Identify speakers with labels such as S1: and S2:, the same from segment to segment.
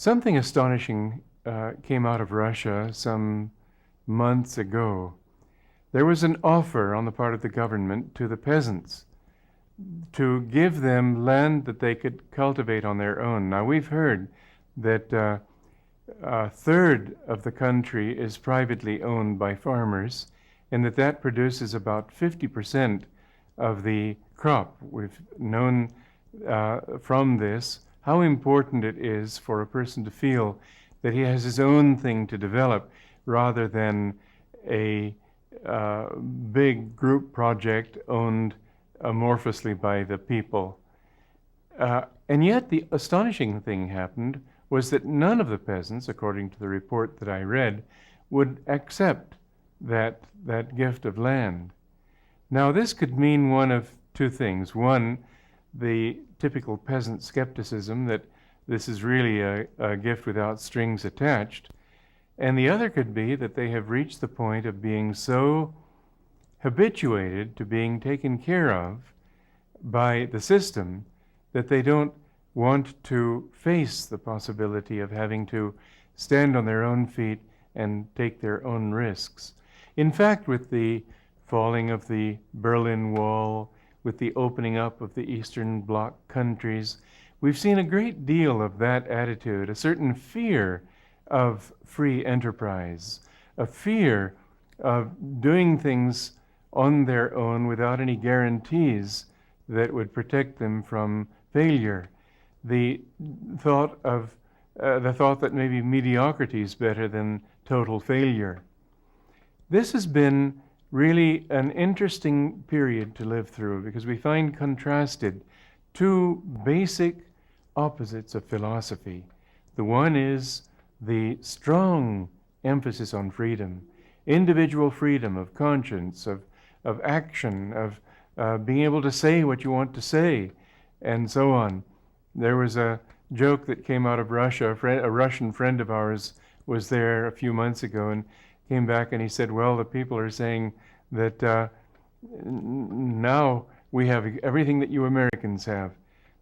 S1: Something astonishing came out of Russia some months ago. There was an offer on the part of the government to the peasants to give them land that they could cultivate on their own. Now, we've heard that a third of the country is privately owned by farmers, and that produces about 50% of the crop. We've known from this how important it is for a person to feel that he has his own thing to develop rather than a big group project owned amorphously by the people. And yet the astonishing thing happened was that none of the peasants, according to the report that I read, would accept that gift of land. Now, this could mean one of two things. One, the typical peasant skepticism that this is really a gift without strings attached. And the other could be that they have reached the point of being so habituated to being taken care of by the system that they don't want to face the possibility of having to stand on their own feet and take their own risks. In fact, with the falling of the Berlin Wall, with the opening up of the Eastern Bloc countries, we've seen a great deal of that attitude, a certain fear of free enterprise, a fear of doing things on their own without any guarantees that would protect them from failure. The thought that maybe mediocrity is better than total failure. This has been really an interesting period to live through because we find contrasted two basic opposites of philosophy. The one is the strong emphasis on freedom, individual freedom of conscience, of action, of being able to say what you want to say, and so on. There was a joke that came out of Russia. A Russian friend of ours was there a few months ago and came back and he said, well, the people are saying that now we have everything that you Americans have.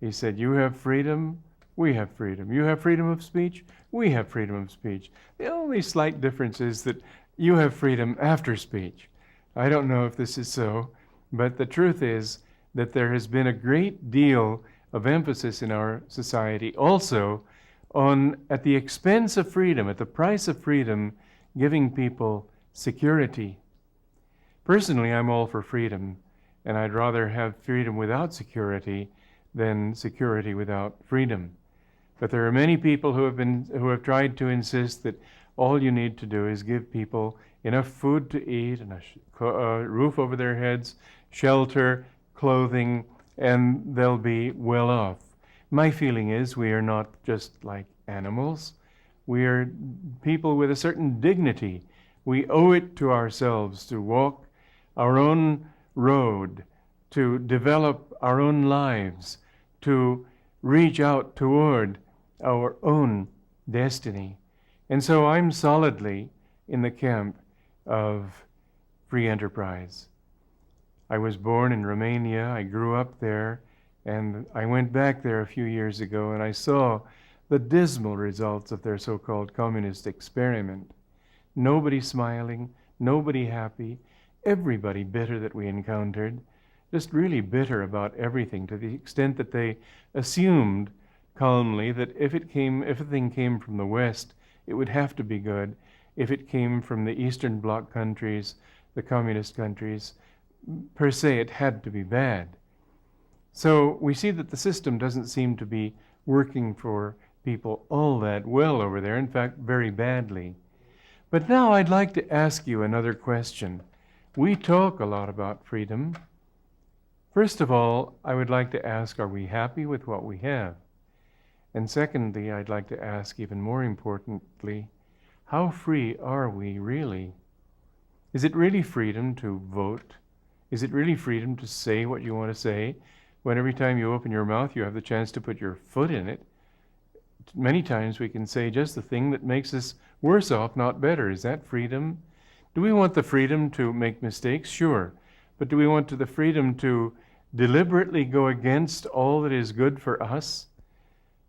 S1: He said, you have freedom, we have freedom. You have freedom of speech, we have freedom of speech. The only slight difference is that you have freedom after speech. I don't know if this is so, but the truth is that there has been a great deal of emphasis in our society also on, at the expense of freedom, at the price of freedom, giving people security. Personally, I'm all for freedom, and I'd rather have freedom without security than security without freedom. But there are many people who have tried to insist that all you need to do is give people enough food to eat and a roof over their heads, shelter, clothing, and they'll be well off. My feeling is we are not just like animals. We are people with a certain dignity. We owe it to ourselves to walk our own road, to develop our own lives, to reach out toward our own destiny. And so I'm solidly in the camp of free enterprise. I was born in Romania, I grew up there, and I went back there a few years ago and I saw the dismal results of their so-called communist experiment. Nobody smiling, nobody happy, everybody bitter that we encountered, just really bitter about everything to the extent that they assumed calmly that if a thing came from the West, it would have to be good. If it came from the Eastern Bloc countries, the communist countries, per se it had to be bad. So we see that the system doesn't seem to be working for people all that well over there, in fact, very badly. But now I'd like to ask you another question. We talk a lot about freedom. First of all, I would like to ask, are we happy with what we have? And secondly, I'd like to ask, even more importantly, how free are we really? Is it really freedom to vote? Is it really freedom to say what you want to say when every time you open your mouth you have the chance to put your foot in it? Many times we can say just the thing that makes us worse off, not better. Is that freedom? Do we want the freedom to make mistakes? Sure. But do we want the freedom to deliberately go against all that is good for us?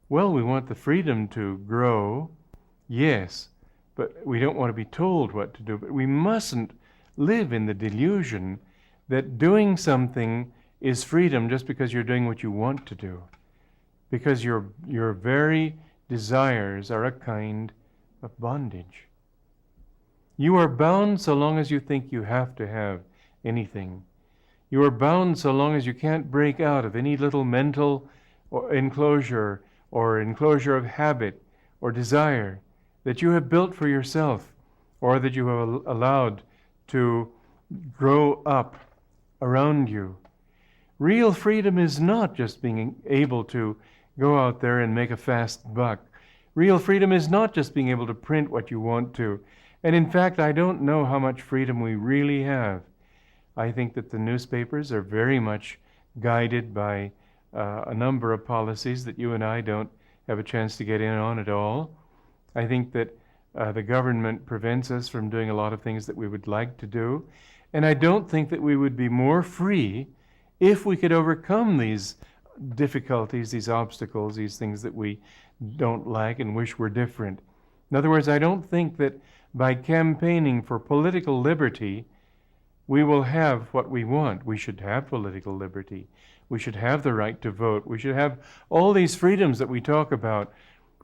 S1: Well, we want the freedom to grow, yes, but we don't want to be told what to do. But we mustn't live in the delusion that doing something is freedom just because you're doing what you want to do. Because your very desires are a kind of bondage. You are bound so long as you think you have to have anything. You are bound so long as you can't break out of any little mental enclosure or enclosure of habit or desire that you have built for yourself or that you have allowed to grow up around you. Real freedom is not just being able to go out there and make a fast buck. Real freedom is not just being able to print what you want to. And in fact, I don't know how much freedom we really have. I think that the newspapers are very much guided by a number of policies that you and I don't have a chance to get in on at all. I think that the government prevents us from doing a lot of things that we would like to do. And I don't think that we would be more free if we could overcome these difficulties, these obstacles, these things that we don't like and wish were different. In other words, I don't think that by campaigning for political liberty, we will have what we want. We should have political liberty. We should have the right to vote. We should have all these freedoms that we talk about.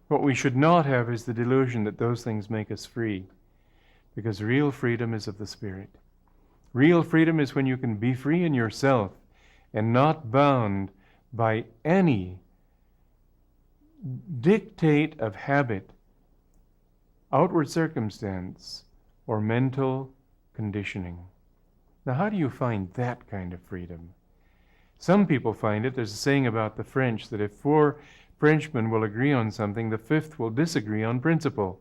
S1: What we should not have is the delusion that those things make us free. Because real freedom is of the Spirit. Real freedom is when you can be free in yourself and not bound by any dictate of habit, outward circumstance, or mental conditioning. Now, how do you find that kind of freedom? Some people find it. There's a saying about the French that if 4 Frenchmen will agree on something, the 5th will disagree on principle,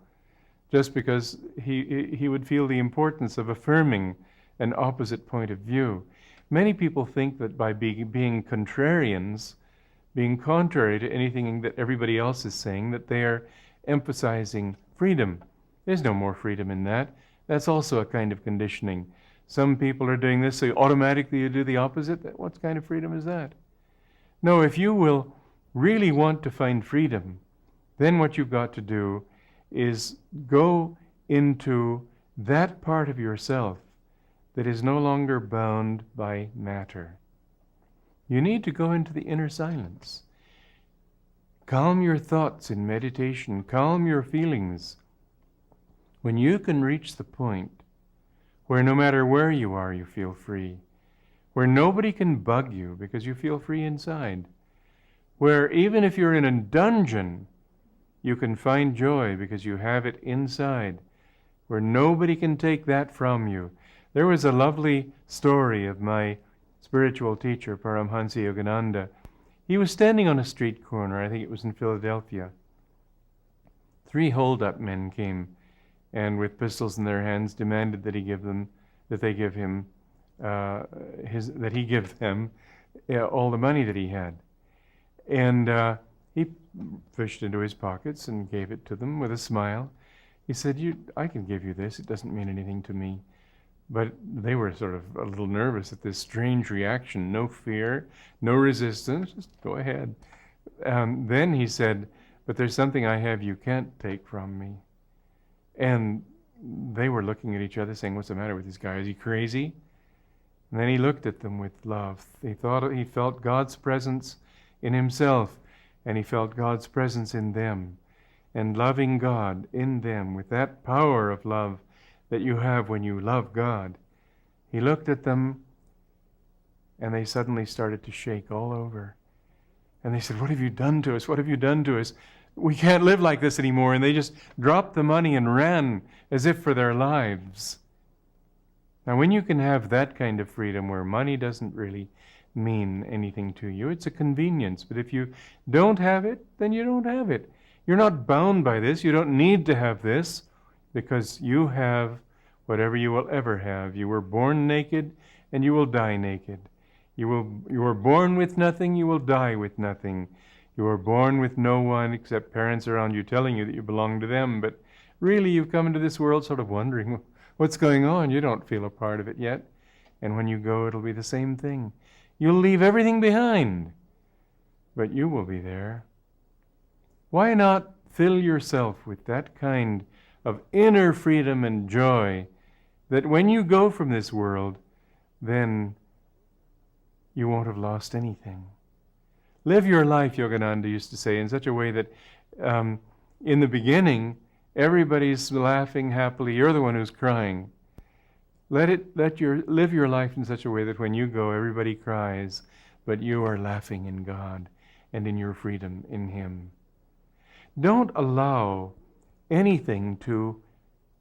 S1: just because he would feel the importance of affirming an opposite point of view. Many people think that by being contrarians, being contrary to anything that everybody else is saying, that they are emphasizing freedom. There's no more freedom in that. That's also a kind of conditioning. Some people are doing this, so automatically you do the opposite. What kind of freedom is that? No, if you will really want to find freedom, then what you've got to do is go into that part of yourself that is no longer bound by matter. You need to go into the inner silence. Calm your thoughts in meditation. Calm your feelings. When you can reach the point where no matter where you are, you feel free, where nobody can bug you because you feel free inside, where even if you're in a dungeon, you can find joy because you have it inside, where nobody can take that from you. There was a lovely story of my spiritual teacher, Paramhansa Yogananda. He was standing on a street corner, I think it was in Philadelphia. 3 hold-up men came and with pistols in their hands demanded that he give them all the money that he had. And he fished into his pockets and gave it to them with a smile. He said, I can give you this, it doesn't mean anything to me. But they were sort of a little nervous at this strange reaction. No fear, no resistance, just go ahead. Then he said, but there's something I have you can't take from me. And they were looking at each other saying, what's the matter with this guy? Is he crazy? And then he looked at them with love. He felt God's presence in himself, and he felt God's presence in them. And loving God in them with that power of love that you have when you love God. He looked at them, and they suddenly started to shake all over. And they said, what have you done to us? What have you done to us? We can't live like this anymore. And they just dropped the money and ran as if for their lives. Now, when you can have that kind of freedom where money doesn't really mean anything to you, it's a convenience. But if you don't have it, then you don't have it. You're not bound by this. You don't need to have this, because you have whatever you will ever have. You were born naked, and you will die naked. You were born with nothing, you will die with nothing. You were born with no one except parents around you telling you that you belong to them, but really you've come into this world sort of wondering what's going on. You don't feel a part of it yet. And when you go, it'll be the same thing. You'll leave everything behind, but you will be there. Why not fill yourself with that kind of inner freedom and joy that when you go from this world, then you won't have lost anything. Live your life, Yogananda used to say, in such a way that in the beginning, everybody's laughing happily. You're the one who's crying. Live your life in such a way that when you go, everybody cries, but you are laughing in God and in your freedom in Him. Don't allow anything to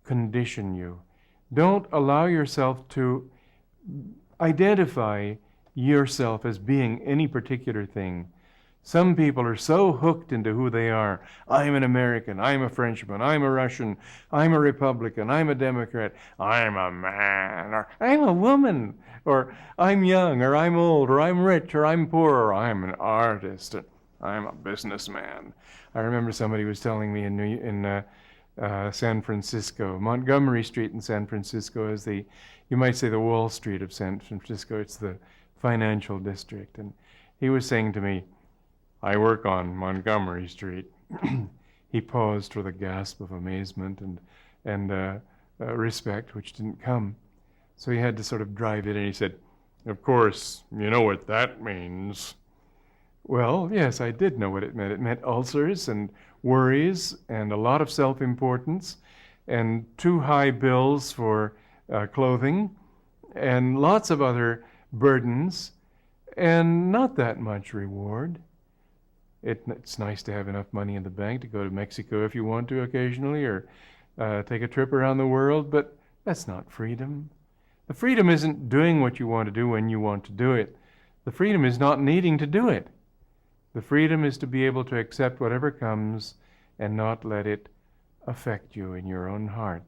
S1: condition you. Don't allow yourself to identify yourself as being any particular thing. Some people are so hooked into who they are. I'm an American, I'm a Frenchman, I'm a Russian, I'm a Republican, I'm a Democrat, I'm a man, or I'm a woman, or I'm young, or I'm old, or I'm rich, or I'm poor, or I'm an artist, or I'm a businessman. I remember somebody was telling me in San Francisco, Montgomery Street in San Francisco is you might say the Wall Street of San Francisco. It's the financial district. And he was saying to me, I work on Montgomery Street. He paused with a gasp of amazement and respect, which didn't come. So he had to sort of drive it in. He said, of course, you know what that means. Well, yes, I did know what it meant. It meant ulcers and worries and a lot of self-importance and too high bills for clothing and lots of other burdens and not that much reward. It's nice to have enough money in the bank to go to Mexico if you want to occasionally, or take a trip around the world, but that's not freedom. The freedom isn't doing what you want to do when you want to do it. The freedom is not needing to do it. The freedom is to be able to accept whatever comes and not let it affect you in your own heart.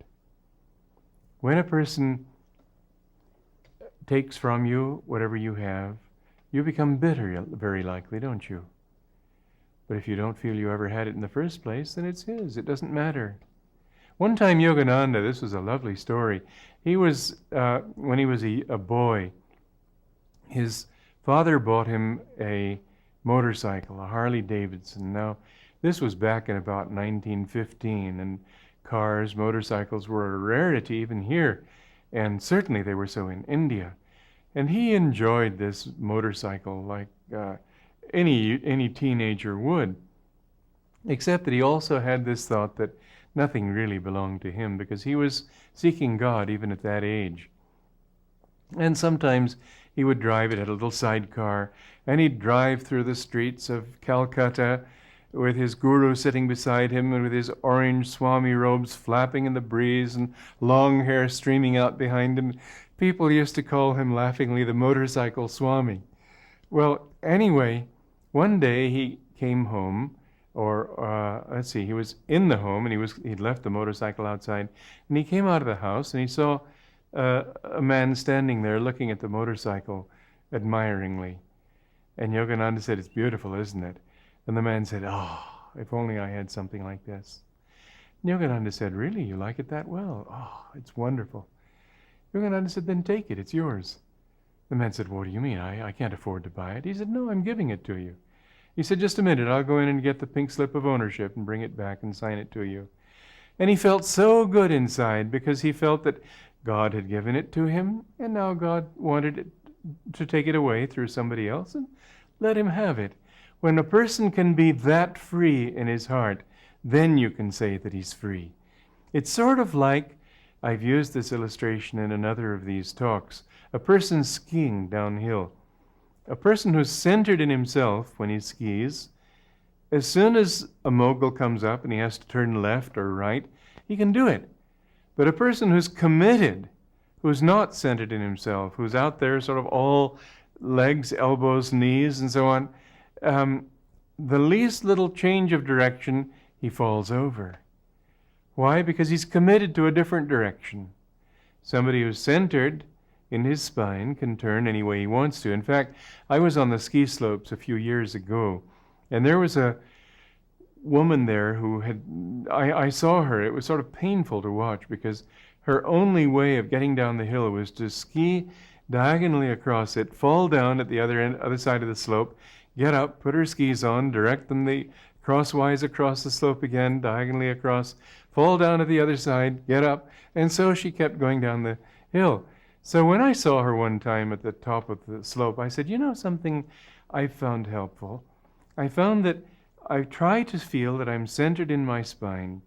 S1: When a person takes from you whatever you have, you become bitter, very likely, don't you? But if you don't feel you ever had it in the first place, then it's his. It doesn't matter. One time Yogananda, this was a lovely story, he was, when he was a boy, his father bought him a motorcycle, a Harley Davidson. Now, this was back in about 1915, and motorcycles were a rarity even here, and certainly they were so in India. And he enjoyed this motorcycle like any teenager would, except that he also had this thought that nothing really belonged to him, because he was seeking God even at that age. And sometimes he would drive it, had a little sidecar, and he'd drive through the streets of Calcutta with his guru sitting beside him and with his orange Swami robes flapping in the breeze and long hair streaming out behind him. People used to call him laughingly the motorcycle Swami. Well, anyway, one day he came home, he was in the home, and he'd left the motorcycle outside, and he came out of the house and he saw a man standing there looking at the motorcycle admiringly. And Yogananda said, "It's beautiful, isn't it?" And the man said, "Oh, if only I had something like this." And Yogananda said, "Really, you like it that well? Oh, it's wonderful." Yogananda said, "Then take it, it's yours." The man said, "What do you mean? I can't afford to buy it." He said, "No, I'm giving it to you." He said, "Just a minute, I'll go in and get the pink slip of ownership and bring it back and sign it to you." And he felt so good inside, because he felt that God had given it to him, and now God wanted it to take it away through somebody else, and let him have it. When a person can be that free in his heart, then you can say that he's free. It's sort of like, I've used this illustration in another of these talks, a person skiing downhill. A person who's centered in himself when he skis, as soon as a mogul comes up and he has to turn left or right, he can do it. But a person who's committed, who's not centered in himself, who's out there sort of all legs, elbows, knees, and so on, the least little change of direction, he falls over. Why? Because he's committed to a different direction. Somebody who's centered in his spine can turn any way he wants to. In fact, I was on the ski slopes a few years ago, and there was a woman there who I saw her. It was sort of painful to watch, because her only way of getting down the hill was to ski diagonally across it, fall down at the other side of the slope, get up, put her skis on, direct them the crosswise across the slope again, diagonally across, fall down to the other side, get up. And so she kept going down the hill. So when I saw her one time at the top of the slope, I said, you know something I found helpful? I found that I try to feel that I'm centered in my spine,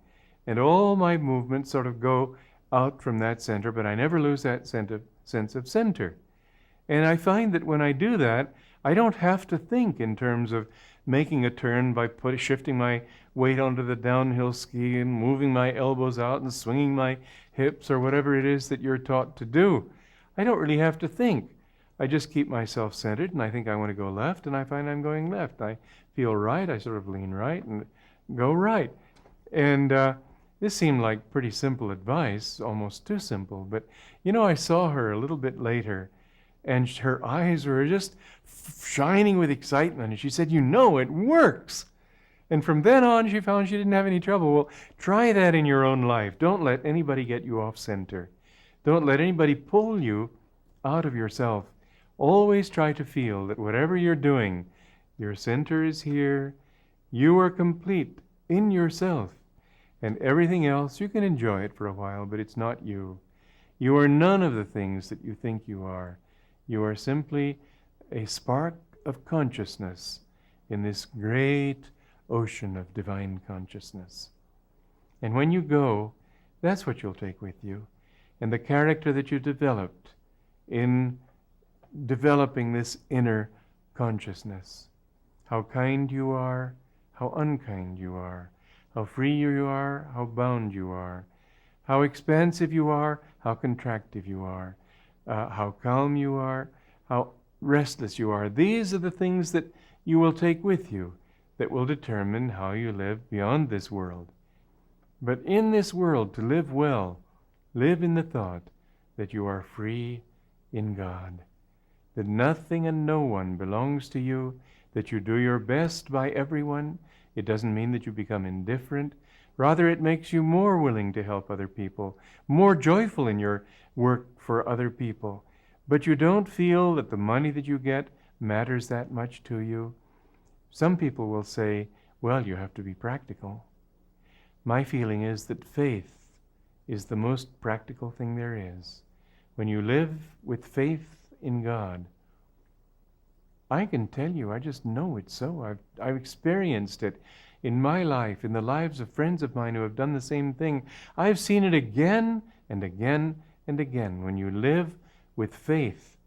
S1: and all my movements sort of go out from that center, but I never lose that sense of center. And I find that when I do that, I don't have to think in terms of making a turn by shifting my weight onto the downhill ski and moving my elbows out and swinging my hips or whatever it is that you're taught to do. I don't really have to think. I just keep myself centered, and I think I want to go left, and I find I'm going left. I feel right, I sort of lean right and go right. And this seemed like pretty simple advice, almost too simple. But, you know, I saw her a little bit later, and her eyes were just shining with excitement. And she said, you know, it works. And from then on, she found she didn't have any trouble. Well, try that in your own life. Don't let anybody get you off center. Don't let anybody pull you out of yourself. Always try to feel that whatever you're doing, your center is here. You are complete in yourself. And everything else, you can enjoy it for a while, but it's not you. You are none of the things that you think you are. You are simply a spark of consciousness in this great ocean of divine consciousness. And when you go, that's what you'll take with you. And the character that you developed in developing this inner consciousness. How kind you are, how unkind you are, how free you are, how bound you are, how expansive you are, how contractive you are, how calm you are, how restless you are. These are the things that you will take with you that will determine how you live beyond this world. But in this world, to live well, live in the thought that you are free in God, that nothing and no one belongs to you, that you do your best by everyone. It doesn't mean that you become indifferent. Rather, it makes you more willing to help other people, more joyful in your work for other people. But you don't feel that the money that you get matters that much to you. Some people will say, well, you have to be practical. My feeling is that faith is the most practical thing there is. When you live with faith in God, I can tell you, I just know it's so. I've experienced it in my life, in the lives of friends of mine who have done the same thing. I've seen it again and again and again. When you live with faith,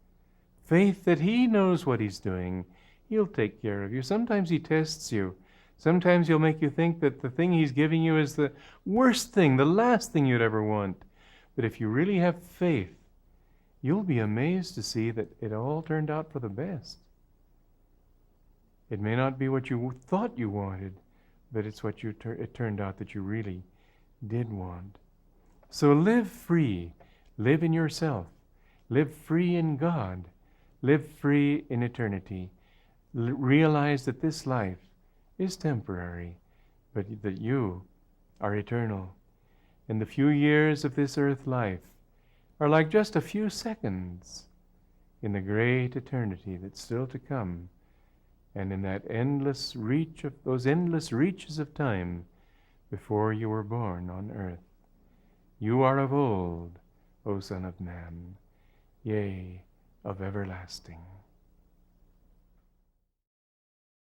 S1: faith that He knows what He's doing, He'll take care of you. Sometimes He tests you. Sometimes He'll make you think that the thing He's giving you is the worst thing, the last thing you'd ever want. But if you really have faith, you'll be amazed to see that it all turned out for the best. It may not be what you thought you wanted, but it's what it turned out that you really did want. So live free. Live in yourself. Live free in God. Live free in eternity. Realize that this life is temporary, but that you are eternal. And the few years of this earth life are like just a few seconds in the great eternity that's still to come, and in that endless reach of those endless reaches of time before you were born on earth. You are of old, O Son of Man, yea, of everlasting.